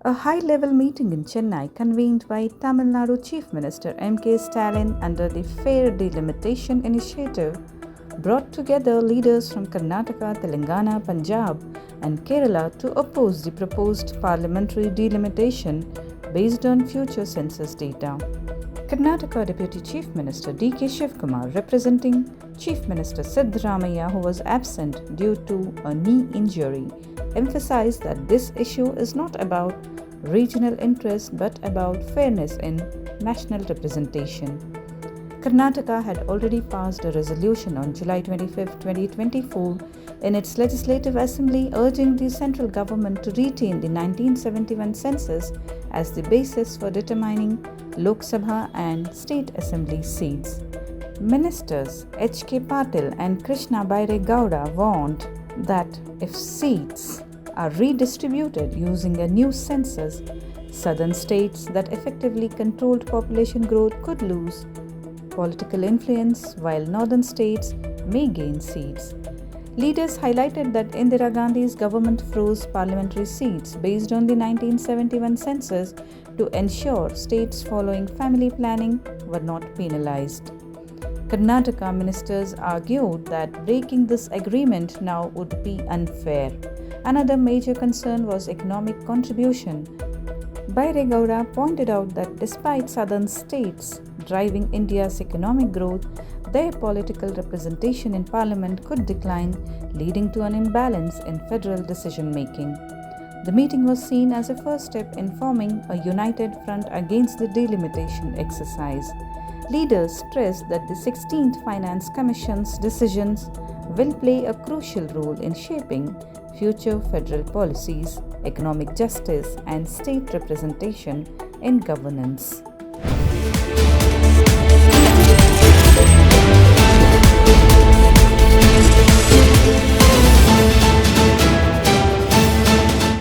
A high-level meeting in Chennai convened by Tamil Nadu Chief Minister M.K. Stalin under the Fair Delimitation Initiative brought together leaders from Karnataka, Telangana, Punjab and Kerala to oppose the proposed parliamentary delimitation based on future census data. Karnataka Deputy Chief Minister D.K. Shivkumar, representing Chief Minister Siddaramaiah, who was absent due to a knee injury, emphasized that this issue is not about regional interest but about fairness in national representation. Karnataka had already passed a resolution on July 25, 2024 in its Legislative Assembly urging the central government to retain the 1971 census as the basis for determining Lok Sabha and State Assembly seats. Ministers H.K. Patil and Krishna Baire Gowda warned that if seats are redistributed using a new census, southern states that effectively controlled population growth could lose political influence while northern states may gain seats. Leaders highlighted that Indira Gandhi's government froze parliamentary seats based on the 1971 census to ensure states following family planning were not penalized. Karnataka ministers argued that breaking this agreement now would be unfair. Another major concern was economic contribution. Baire Gowda pointed out that despite southern states driving India's economic growth, their political representation in parliament could decline, leading to an imbalance in federal decision-making. The meeting was seen as a first step in forming a united front against the delimitation exercise. Leaders stressed that the 16th Finance Commission's decisions will play a crucial role in shaping future federal policies, economic justice, and state representation in governance.